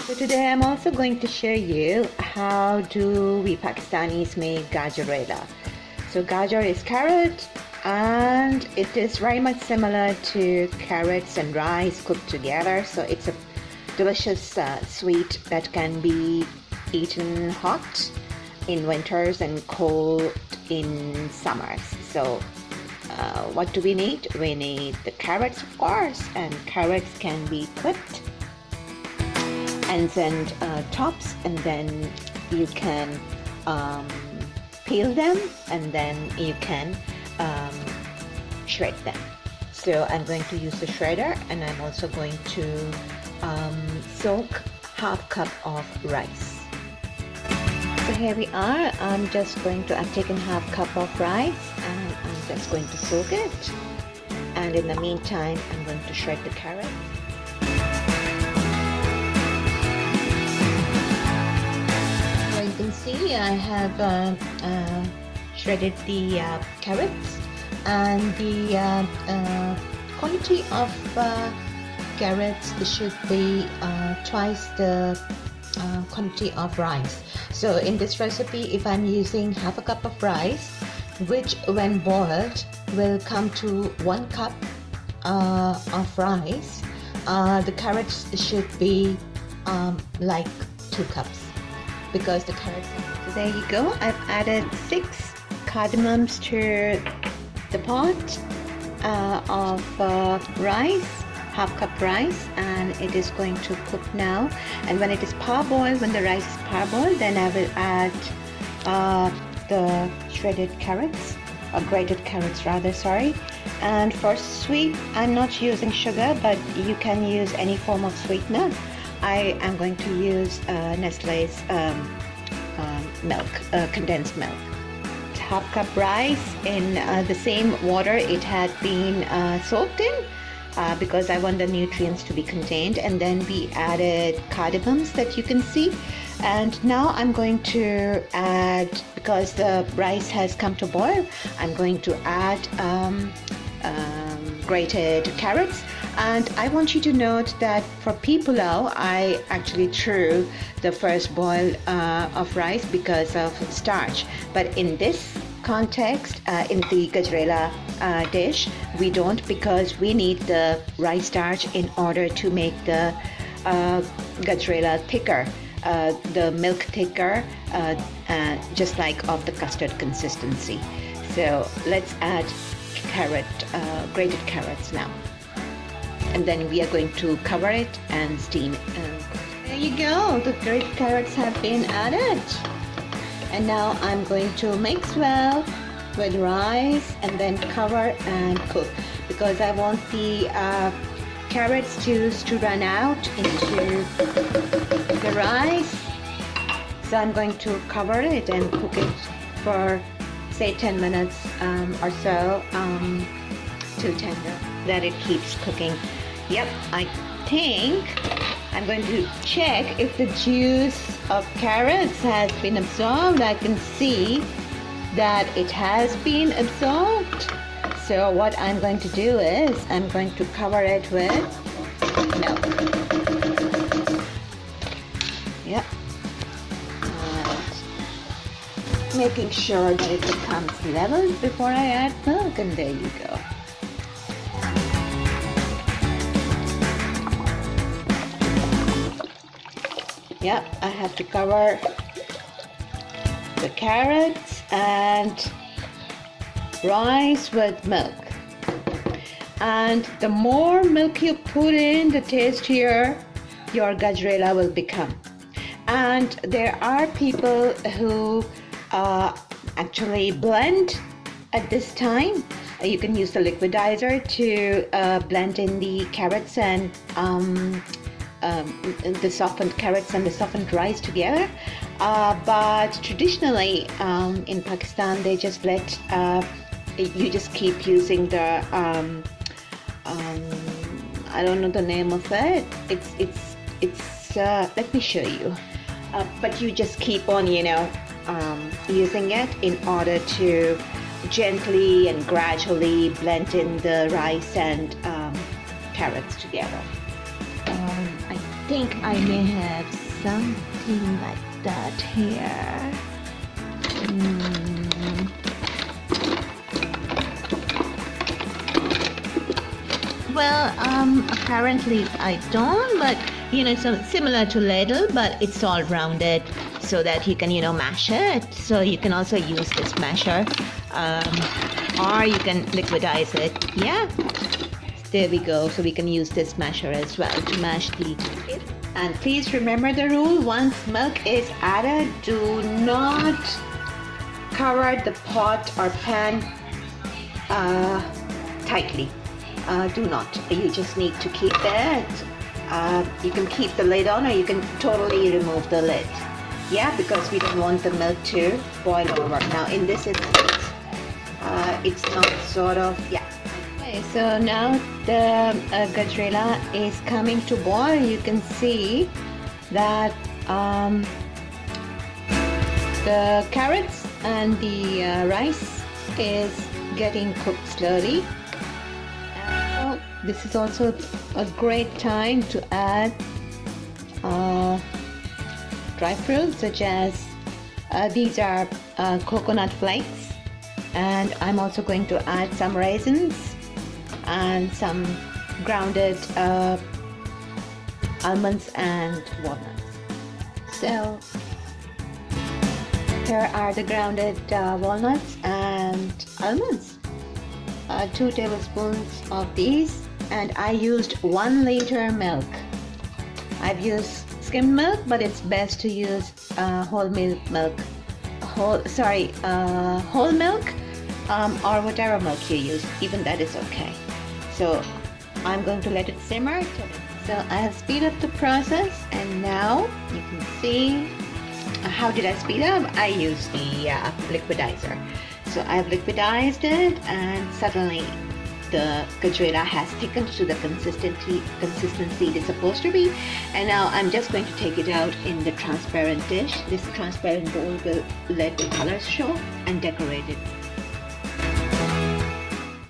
So today I'm also going to show you how do we Pakistanis make Gajerayla. So gajar is carrot and it is very much similar to carrots and rice cooked together. So it's a delicious sweet that can be eaten hot in winters and cold in summers. So what do we need? We need the carrots, of course, and carrots can be clipped and then tops, and then you can peel them, and then you can shred them. So I'm going to use the shredder, and I'm also going to soak half cup of rice. So here we are. I've taken half cup of rice and I'm just going to soak it, and in the meantime I'm going to shred the carrot. You can see I have shredded the carrots, and the quantity of carrots should be twice the quantity of rice. So in this recipe, if I'm using half a cup of rice, which when boiled will come to 1 cup of rice, the carrots should be like 2 cups. Because the carrots. So there you go. I've added 6 cardamoms to the pot of rice, half cup rice, and it is going to cook now. And when it is parboiled, when the rice is parboiled, then I will add the shredded carrots, or grated carrots rather, sorry. And for sweet, I'm not using sugar, but you can use any form of sweetener. I am going to use Nestle's milk, condensed milk. Half cup rice in the same water it had been soaked in, because I want the nutrients to be contained. And then we added cardamoms that you can see. And now I'm going to add, because the rice has come to boil, I'm going to add grated carrots. And I want you to note that for pulao, I actually threw the first boil of rice because of starch. But in this context, in the Gajerayla dish, we don't, because we need the rice starch in order to make the Gajerayla thicker, the milk thicker, just like of the custard consistency. So let's add grated carrots now. And then we are going to cover it and steam it. There you go, the grated carrots have been added. And now I'm going to mix well with rice and then cover and cook, because I want the carrots juice to run out into the rice. So I'm going to cover it and cook it for say 10 minutes or so till tender, that it keeps cooking. Yep, I think I'm going to check if the juice of carrots has been absorbed. I can see that it has been absorbed. So what I'm going to do is I'm going to cover it with milk. Yep. And making sure that it becomes level before I add milk, and there you go. Yep, I have to cover the carrots and rice with milk. And the more milk you put in, the tastier your Gajerayla will become. And there are people who actually blend at this time. You can use the liquidizer to blend in the carrots and the softened carrots and the softened rice together, but traditionally in Pakistan they just let you just keep using the I don't know the name of it. It's let me show you. But you just keep on, using it in order to gently and gradually blend in the rice and carrots together. I think I may have something like that here. Well, apparently I don't, but so similar to ladle, but it's all rounded so that you can mash it. So you can also use this masher, or you can liquidize it. Yeah, there we go. So we can use this masher as well to mash the. And please remember the rule: once milk is added, do not cover the pot or pan tightly. Do not. You just need to keep it. You can keep the lid on, or you can totally remove the lid. Yeah, because we don't want the milk to boil over. Now in this instance, it's not sort of, yeah. Okay, so now the gajerayla is coming to boil. You can see that the carrots and the rice is getting cooked slowly. This is also a great time to add dry fruits, such as these are coconut flakes, and I'm also going to add some raisins and some grounded almonds and walnuts. So here are the grounded walnuts and almonds. 2 tablespoons of these, and I used 1 liter milk. I've used skimmed milk, but it's best to use whole milk, whole milk, or whatever milk you use. Even that is okay. So I'm going to let it simmer. So I have speeded up the process, and now you can see how did I speed up? I used the liquidizer. So I've liquidized it, and suddenly the gajerayla has thickened to the consistency it's supposed to be. And now I'm just going to take it out in the transparent dish. This transparent bowl will let the colors show, and decorate it